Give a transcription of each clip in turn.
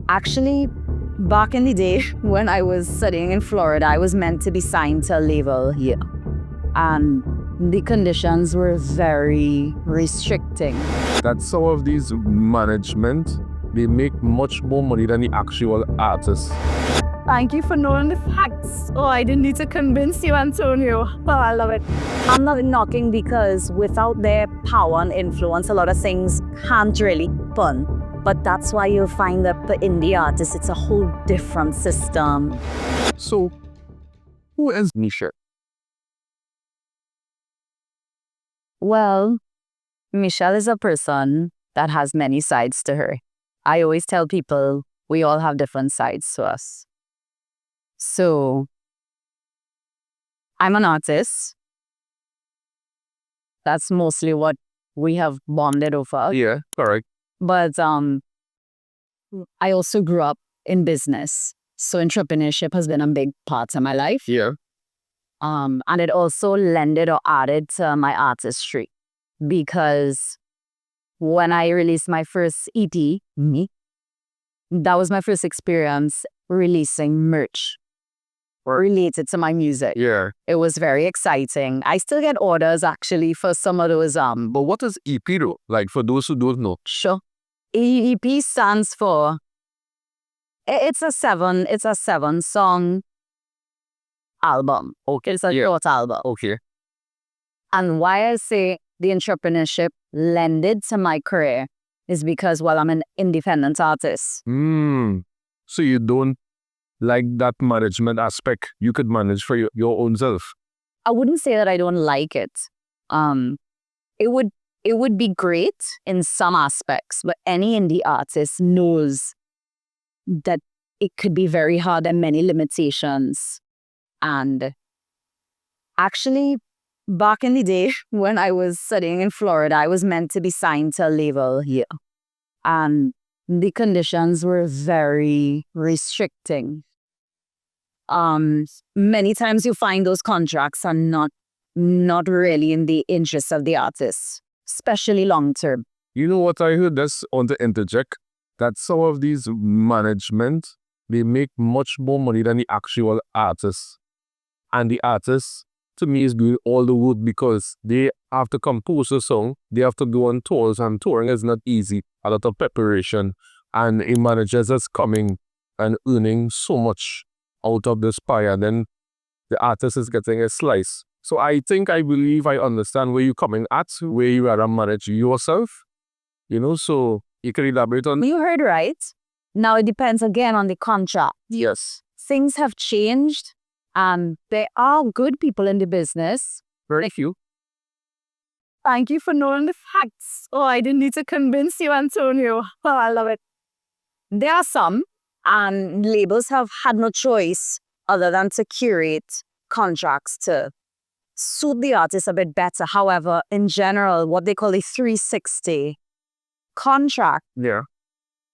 Actually, back in the day when I was studying in Florida, I was meant to be signed to a label here. And the conditions were very restricting. That some of these management, they make much more money than the actual artists. Thank you for knowing the facts. Oh, I didn't need to convince you, Antonio. Oh, I love it. I'm not knocking because without their power and influence, a lot of things can't really happen. But that's why you'll find that for indie artists, it's a whole different system. So, who is Misha? Well, Michelle is a person that has many sides to her. I always tell people we all have different sides to us. So, I'm an artist. That's mostly what we have bonded over. Yeah, correct. But I also grew up in business. So entrepreneurship has been a big part of my life. Yeah. And it also lended or added to my artistry. Because when I released my first EP, that was my first experience releasing merch related to my music. Yeah. It was very exciting. I still get orders actually for some of those. But what is EP though? Like for those who don't know. Sure. EP stands for. It's a seven song album. Okay. It's a short album. Okay. And why I say the entrepreneurship lended to my career is because, well, I'm an independent artist. So you don't like that management aspect? You could manage for your own self. I wouldn't say that I don't like it. It would be great in some aspects, but any indie artist knows that it could be very hard and many limitations. And actually, back in the day when I was studying in Florida, I was meant to be signed to a label here. And the conditions were very restricting. Many times you find those contracts are not really in the interest of the artist, especially long term. You know what I heard? Just want to interject that some of these management, they make much more money than the actual artists. And the artist, to me, is doing all the work because they have to compose a song, they have to go on tours, and touring is not easy. A lot of preparation, and a manager is coming and earning so much out of this pie, and then the artist is getting a slice. So I believe I understand where you're coming at, where you rather manage yourself, so you can elaborate on. You heard right. Now it depends again on the contract. Yes. Things have changed. There are good people in the business. Very few. Thank you for knowing the facts. Oh, I didn't need to convince you, Antonio. Oh, I love it. There are some, and labels have had no choice other than to curate contracts to suit the artist a bit better. However, in general, what they call a 360 contract,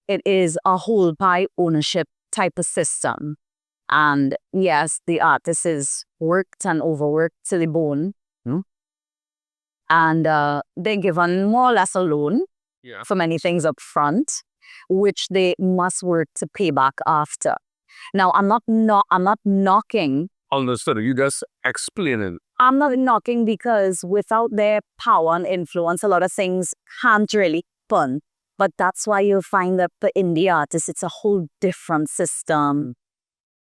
it is a whole pie ownership type of system. And yes, the artist is worked and overworked to the bone. And they're given more or less a loan for many things up front, which they must work to pay back after. Now, I'm not knocking. Understood. You just explaining. I'm not knocking because without their power and influence, a lot of things can't really happen. But that's why you'll find that for indie artists, it's a whole different system.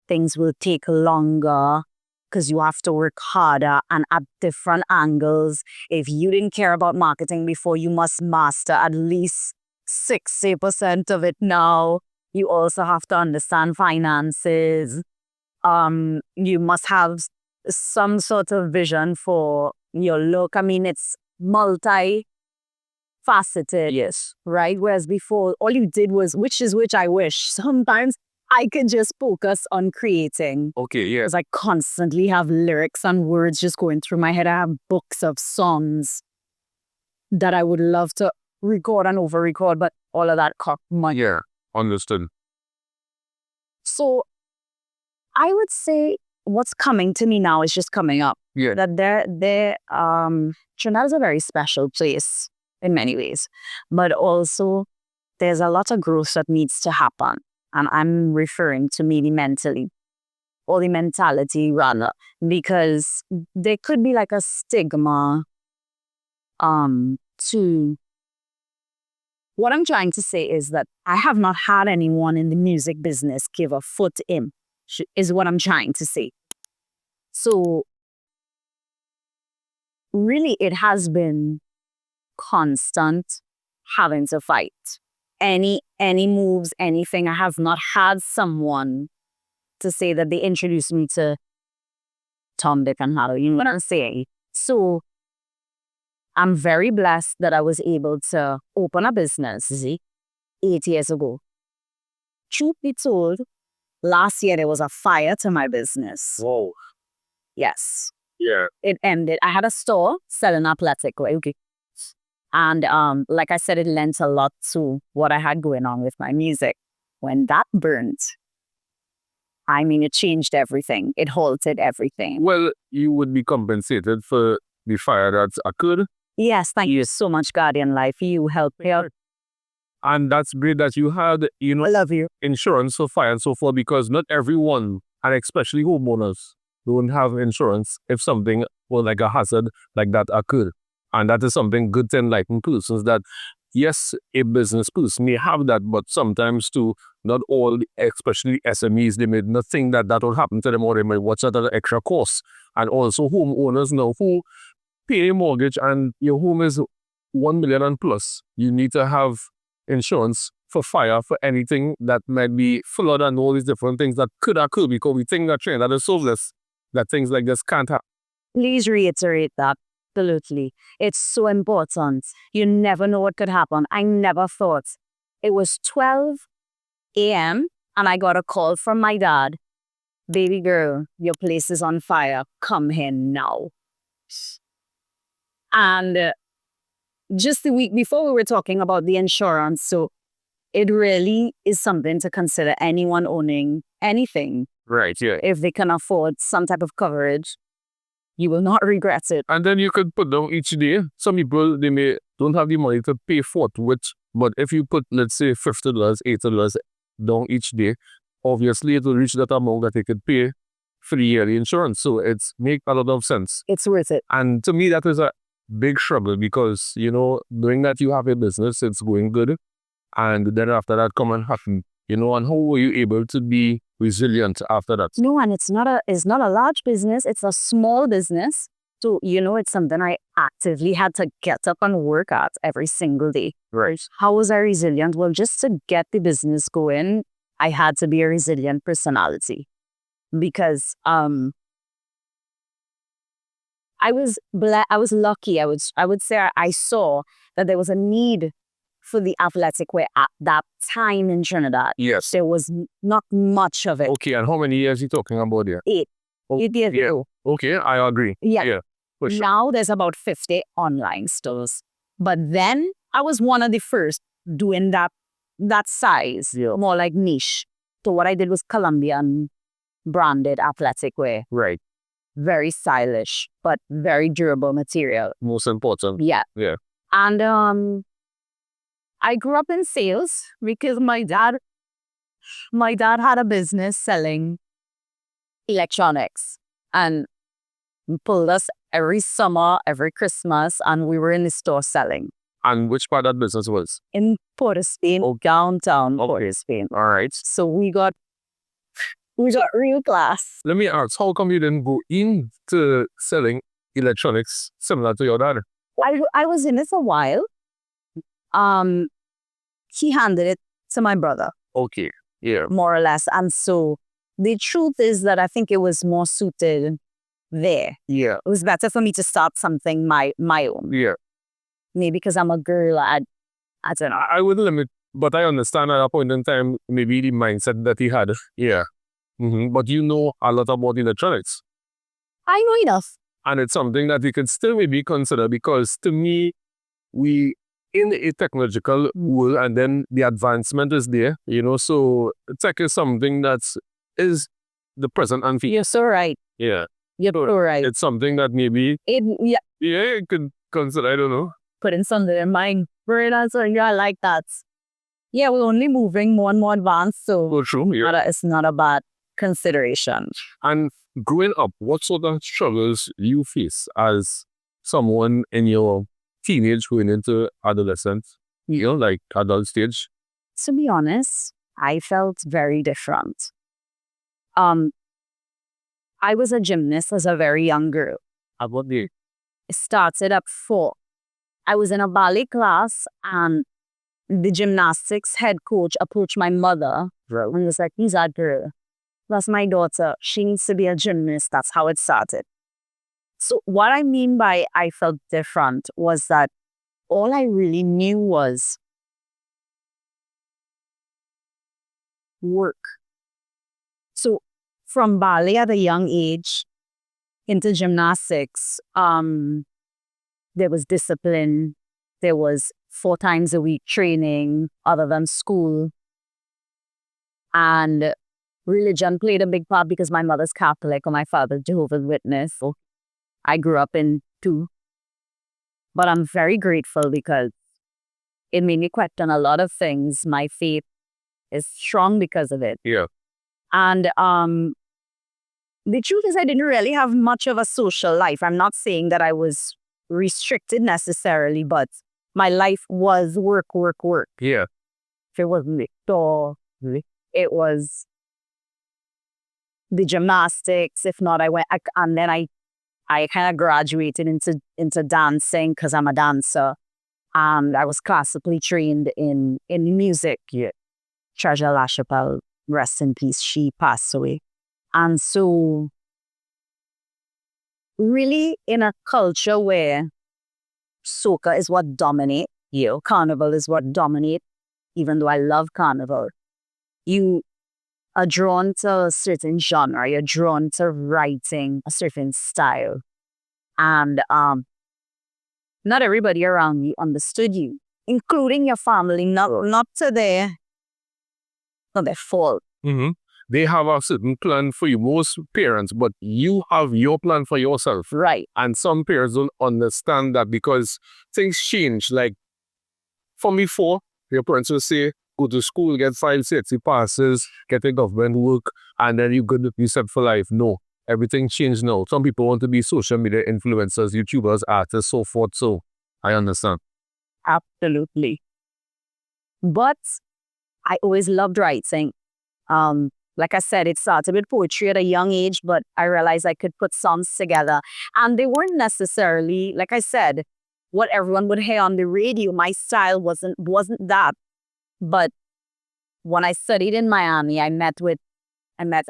Things will take longer because you have to work harder and at different angles. If you didn't care about marketing before, you must master at least 60% of it now. You also have to understand finances. You must have some sort of vision for your look. I mean, it's multifaceted. Yes. Right? Whereas before, all you did was, which I wish. Sometimes I could just focus on creating. Okay, yeah. Because I constantly have lyrics and words just going through my head. I have books of songs that I would love to record and over-record, but all of that cost money. Yeah, understood. So I would say what's coming to me now is just coming up. Yeah. That Trinidad is a very special place in many ways, but also there's a lot of growth that needs to happen. and I'm referring to maybe mentally, or the mentality rather, because there could be like a stigma to what I'm trying to say is that I have not had anyone in the music business give a foot in, is what I'm trying to say. So really it has been constant having to fight. Any moves, anything. I have not had someone to say that they introduced me to Tom, Dick, and Harry. You know what I'm saying? So I'm very blessed that I was able to open a business 8 years ago. Truth be told, last year there was a fire to my business. Whoa. Yes. Yeah. It ended. I had a store selling athletic wear. Okay. And like I said, it lent a lot to what I had going on with my music. When that burnt, I mean, it changed everything. It halted everything. Well, you would be compensated for the fire that's occurred. Yes, thank you so much, Guardian Life. You helped me out. And that's great that you had, I love you. insurance for fire and so forth, because not everyone, and especially homeowners, don't have insurance if something or like a hazard like that occurred. And that is something good to enlighten persons that, yes, a business person may have that, but sometimes too, not all, especially SMEs, they may not think that that will happen to them, or they may watch that as an extra cost. And also homeowners now who pay a mortgage and your home is 1 million and plus, you need to have insurance for fire, for anything that might be flood and all these different things that could occur, because we think that that is soulless, that things like this can't happen. Please reiterate that. Absolutely. It's so important. You never know what could happen. I never thought. It was 12 a.m. and I got a call from my dad. Baby girl, your place is on fire. Come here now. And just the week before we were talking about the insurance. So it really is something to consider. Anyone owning anything. Right, yeah. If they can afford some type of coverage, you will not regret it. And then you could put down each day. Some people, they may don't have the money to pay forthwith, but if you put, let's say, $50, $80 down each day, obviously it will reach that amount that they could pay for the yearly insurance. So it's make a lot of sense. It's worth it. And to me, that is a big struggle because, knowing that you have a business, it's going good. And then after that, come and happen, and how were you able to be resilient after that? No, and it's not a large business. It's a small business. So, it's something I actively had to get up and work at every single day. Right. How was I resilient? Well, just to get the business going, I had to be a resilient personality because I was lucky. I would say I saw that there was a need for the athletic wear at that time in Trinidad. Yes. There was not much of it. Okay, and how many years are you talking about there? 8. Oh, 8 years ago. Okay, I agree. Yeah. For sure. Now there's about 50 online stores. But then I was one of the first doing that size, more like niche. So what I did was Colombian branded athletic wear. Right. Very stylish, but very durable material. Most important. Yeah. Yeah. And I grew up in sales because my dad had a business selling electronics and pulled us every summer, every Christmas, and we were in the store selling. And which part of that business was? In Port of Spain, downtown Port of Spain. All right. So we got real class. Let me ask, how come you didn't go into selling electronics similar to your dad? I was in it for a while. He handed it to my brother. Okay. Yeah. More or less. And so the truth is that I think it was more suited there. Yeah. It was better for me to start something my own. Yeah. Maybe because I'm a girl, I don't know. I would limit, but I understand at that point in time, maybe the mindset that he had. Yeah. But you know a lot about electronics. I know enough. And it's something that you can still maybe consider because to me, we in a technological world and then the advancement is there, so tech is something that is the present and future. You're so right. Yeah. You're so right. It's something that maybe you could consider, I don't know. Putting something in mind. Very nice. Yeah, I like that. Yeah, we're only moving more and more advanced, so So true. Yeah. it's not a bad consideration. And growing up, what sort of struggles you face as someone in your teenage going into adolescence, like adult stage? To be honest, I felt very different. Um, I was a gymnast as a very young girl. About the It started at 4. I was in a ballet class and the gymnastics head coach approached my mother and was like, "Who's that girl? That's my daughter. She needs to be a gymnast." That's how it started. So what I mean by I felt different was that all I really knew was work. So from ballet at a young age into gymnastics, there was discipline. There was 4 times a week training other than school. And religion played a big part because my mother's Catholic and my father's Jehovah's Witness. So I grew up in 2. But I'm very grateful because it made me question a lot of things. My faith is strong because of it. yeah. And the truth is I didn't really have much of a social life. I'm not saying that I was restricted necessarily, but my life was work, work, work. Yeah. If it wasn't the store, it was the gymnastics. If not, and then I kind of graduated into dancing because I'm a dancer. And I was classically trained in music. Yeah. Treasure LaChapelle, rest in peace, she passed away. And so, really, in a culture where soca is what dominates, carnival is what dominates, even though I love carnival, you are drawn to a certain genre, you're drawn to writing a certain style. And not everybody around you understood you, including your family, not to their fault. Mm-hmm. They have a certain plan for you, most parents, but you have your plan for yourself. Right. And some parents don't understand that because things change. Like, for me, your parents will say, go to school, get 5 CXC passes, get a government work, and then you're going to be set for life. No, everything changed now. Some people want to be social media influencers, YouTubers, artists, so forth. So I understand. Absolutely. But I always loved writing. Like I said, it started with poetry at a young age, but I realized I could put songs together. And they weren't necessarily, like I said, what everyone would hear on the radio. My style wasn't that. But when I studied in Miami, I met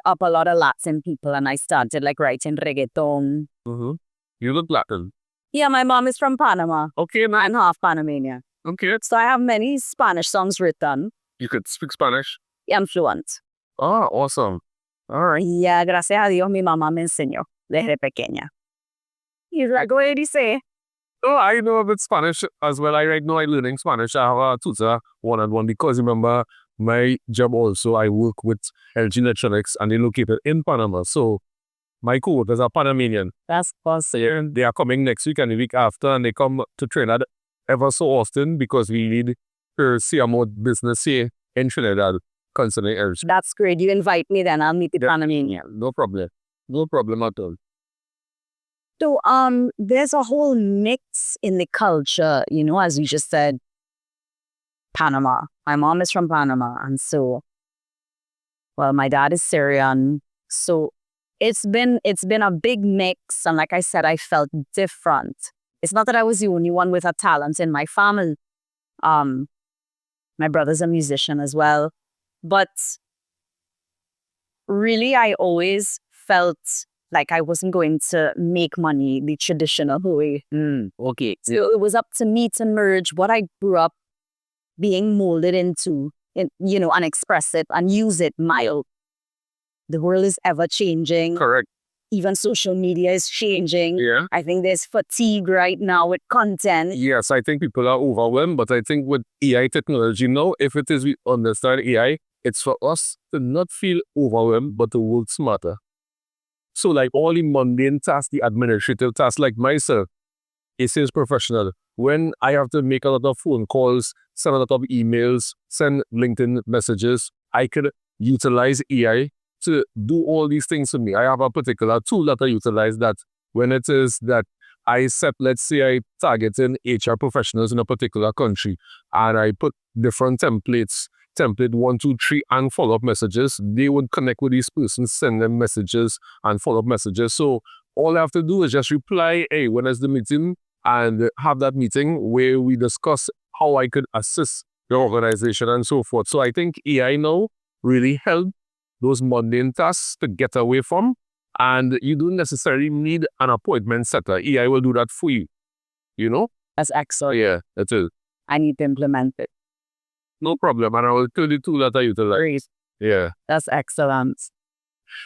up a lot of Latin people and I started like writing reggaeton. Mm-hmm. You look Latin. Yeah, my mom is from Panama. Okay, man. I'm half Panamanian. Okay. So I have many Spanish songs written. You could speak Spanish? Yeah, I'm fluent. Oh, awesome. All right. Yeah, gracias a Dios, mi mamá me enseñó desde pequeña. He's like, what did he say? Oh, I know a bit Spanish as well. Right now I'm learning Spanish. I have a tutor one-on-one because remember my job also, I work with LG Electronics and they're located in Panama. So my co-workers are Panamanian. That's awesome. They are coming next week and the week after and they come to Trinidad ever so often because we need to see more business here in Trinidad concerning LG. That's great. You invite me then. I'll meet the Panamanian. No problem. No problem at all. So there's a whole mix in the culture, as you just said, Panama. My mom is from Panama. And so, well, my dad is Syrian. So it's been a big mix. And like I said, I felt different. It's not that I was the only one with a talent in my family. My brother's a musician as well. But really, I always felt like I wasn't going to make money the traditional way. Okay. So it was up to me to merge what I grew up being molded into, and express it and use it mild. The world is ever changing. Correct. Even social media is changing. Yeah. I think there's fatigue right now with content. Yes, I think people are overwhelmed, but I think with AI technology now, if it is we understand AI, it's for us to not feel overwhelmed, but to work smarter. So like all the mundane tasks, the administrative tasks, like myself, a sales professional, when I have to make a lot of phone calls, send a lot of emails, send LinkedIn messages, I could utilize AI to do all these things for me. I have a particular tool that I utilize that when it is that I set, let's say I target in HR professionals in a particular country, and I put different templates, template 1, 2, 3, and follow-up messages. They would connect with these persons, send them messages and follow-up messages. So all I have to do is just reply, hey, when is the meeting? And have that meeting where we discuss how I could assist your organization and so forth. So I think AI now really help those mundane tasks to get away from. And you don't necessarily need an appointment setter. AI will do that for you. You know? That's excellent. Yeah, that's it. I need to implement it. No problem. And I will tell you tool that I utilize. Great. Yeah. That's excellent.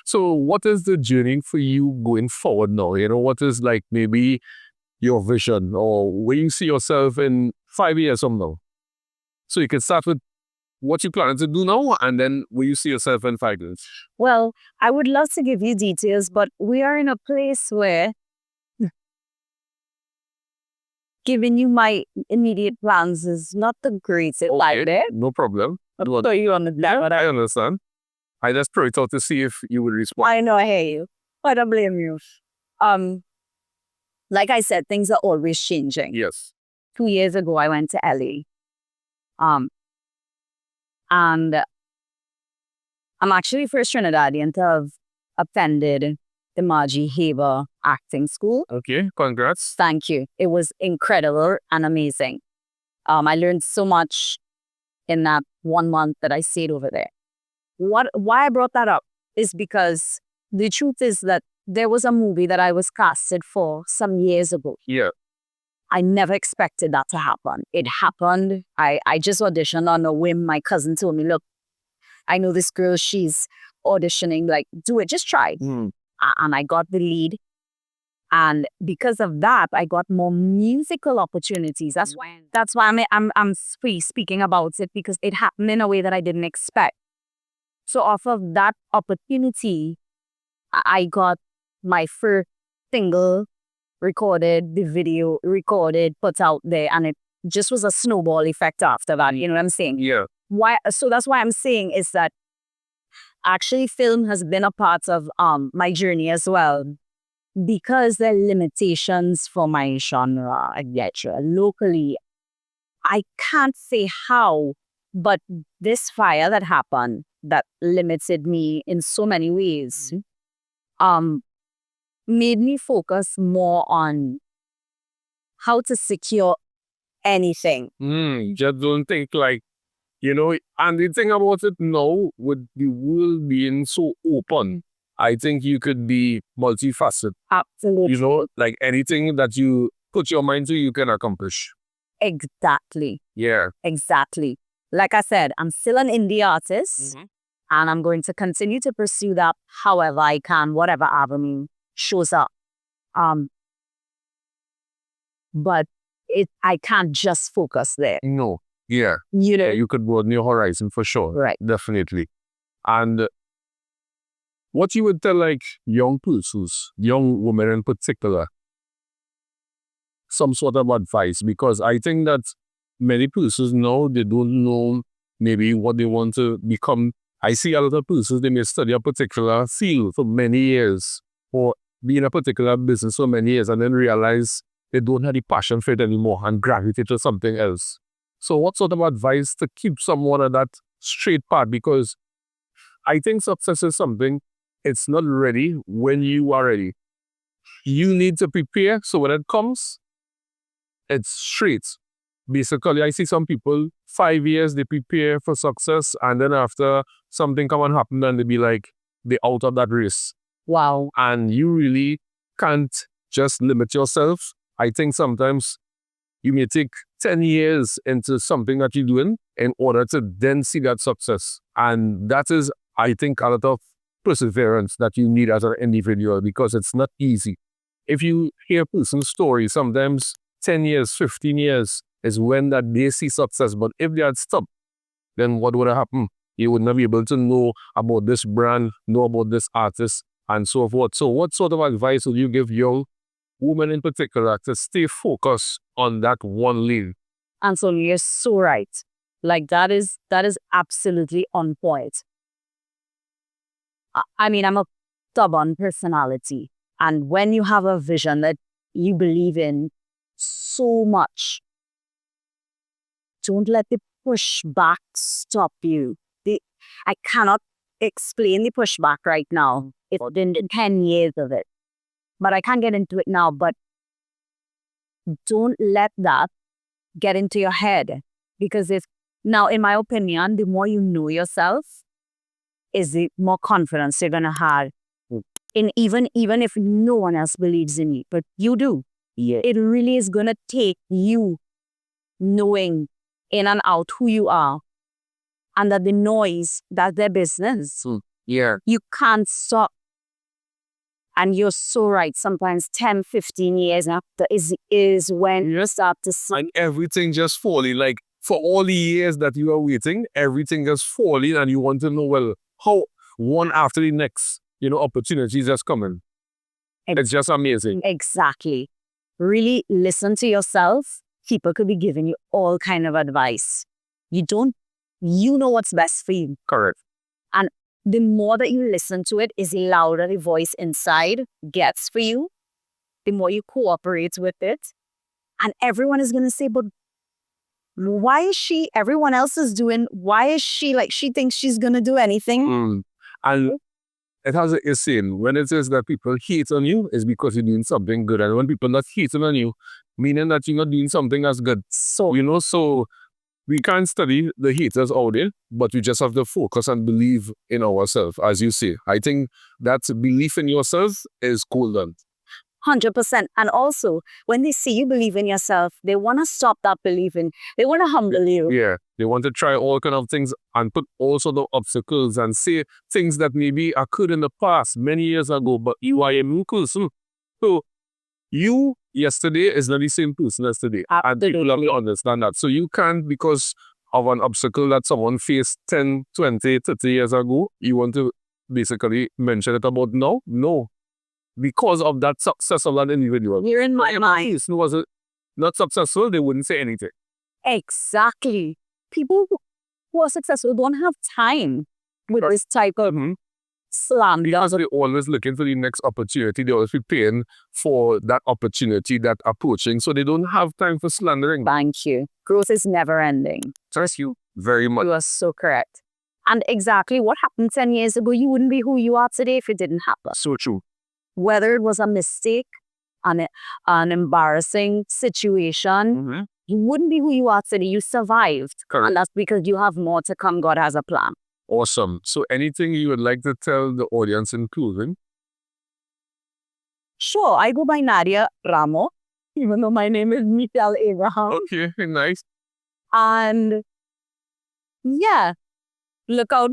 So what is the journey for you going forward now? You know, what is like maybe your vision or where you see yourself in 5 years from now? So you can start with what you plan to do now and then where you see yourself in 5 years. Well, I would love to give you details, but we are in a place where giving you my immediate plans is not the greatest. Like that. No problem. So you understand what I understand. I just throw it out to see if you will respond. I know, I hear you. I don't blame you. Like I said, things are always changing. Yes. 2 years ago, I went to LA. And I'm actually first Trinidadian to have attended the Margie Haber acting school. Okay, congrats. Thank you. It was incredible and amazing. I learned so much in that 1 month that I stayed over there. Why I brought that up is because the truth is that there was a movie that I was casted for some years ago. Yeah. I never expected that to happen. It happened. I just auditioned on a whim. My cousin told me, look, I know this girl, she's auditioning, like, do it, just try. And I got the lead. And because of that, I got more musical opportunities. That's why I'm speaking about it, because it happened in a way that I didn't expect. So off of that opportunity, I got my first single recorded, the video recorded, put out there, and it just was a snowball effect after that. You know what I'm saying? Yeah. So that's why I'm saying is that actually film has been a part of my journey as well, because there are limitations for my genre, etc. Locally, I can't say how, but this fire that happened that limited me in so many ways, made me focus more on how to secure anything. Just don't think like, you know, and the thing about it now, with the world being so open, I think you could be multifaceted. Absolutely. You know, like anything that you put your mind to, you can accomplish. Exactly. Yeah. Exactly. Like I said, I'm still an indie artist, and I'm going to continue to pursue that however I can, whatever avenue shows up. But I can't just focus there. No. Yeah. You know? Yeah, you could broaden your horizon for sure. Right. Definitely. And what you would tell like young persons, young women in particular, some sort of advice, because I think that many persons now, they don't know maybe what they want to become. I see a lot of persons, they may study a particular field for many years or be in a particular business for many years and then realize they don't have the passion for it anymore and gravitate to something else. So what sort of advice to keep someone on that straight path? Because I think success is something, it's not ready when you are ready. You need to prepare, so when it comes, it's straight. Basically, I see some people, 5 years, they prepare for success, and then after something come and happen, and they be like, they out of that race. Wow. And you really can't just limit yourself. I think sometimes you may take 10 years into something that you're doing in order to then see that success. And that is, I think, a lot of perseverance that you need as an individual, because it's not easy. If you hear a person's story, sometimes 10 years, 15 years is when that they see success. But if they had stopped, then what would have happened? You would not be able to know about this brand, know about this artist, and so forth. So what sort of advice would you give young women in particular to stay focused on that one lane. And so you're so right. Like that is absolutely on point. I mean, I'm a stubborn personality. And when you have a vision that you believe in so much, don't let the pushback stop you. I cannot explain the pushback right now. It's been 10 years of it. But I can't get into it now. But don't let that get into your head. Because now, in my opinion, the more you know yourself, is the more confidence you're going to have. In even if no one else believes in you, but you do. Yeah. It really is going to take you knowing in and out who you are, and that the noise, that's their business. Yeah. You can't stop. And you're so right. Sometimes 10, 15 years after is when you start to see. And everything just falling. Like, for all the years that you are waiting, everything just falling, and you want to know, well, how one after the next, opportunities just coming. It's just amazing. Exactly. Really listen to yourself. People could be giving you all kind of advice. You know what's best for you. Correct. And the more that you listen to it, is the louder the voice inside gets for you, the more you cooperate with it. And everyone is going to say, but why is everyone else is doing, why is she she thinks she's going to do anything? And it has a saying, when it says that people hate on you, is because you're doing something good. And when people not hating on you, meaning that you're not doing something as good. So we can't study the haters out there, but we just have to focus and believe in ourselves, as you say. I think that belief in yourself is cool then. 100%. And also, when they see you believe in yourself, they want to stop that believing. They want to humble you. Yeah. They want to try all kind of things and put also the obstacles and say things that maybe occurred in the past many years ago, but you are a new person. So you yesterday is not the same person as today. Absolutely. And people have to understand that. So you can't, because of an obstacle that someone faced 10, 20, 30 years ago, you want to basically mention it about now? No. Because of that success of that individual. You're in my mind. If it was not successful, they wouldn't say anything. Exactly. People who are successful don't have time with this type of slander. Because they're always looking for the next opportunity. They're always preparing for that opportunity that approaching. So they don't have time for slandering. Thank you. Growth is never ending. Trust you very much. You are so correct. And exactly what happened 10 years ago, you wouldn't be who you are today if it didn't happen. So true. Whether it was a mistake, an embarrassing situation, you wouldn't be who you are today. You survived. Correct. And that's because you have more to come. God has a plan. Awesome. So anything you would like to tell the audience in closing? Sure. I go by Nadia Ramo, even though my name is Misha Abraham. Okay, nice. And yeah, look out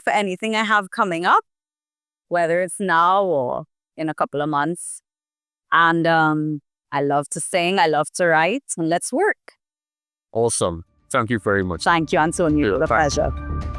for anything I have coming up, whether it's now or in a couple of months. And I love to sing, I love to write, and let's work. Awesome. Thank you very much. Thank you, Antonio. It was a pleasure.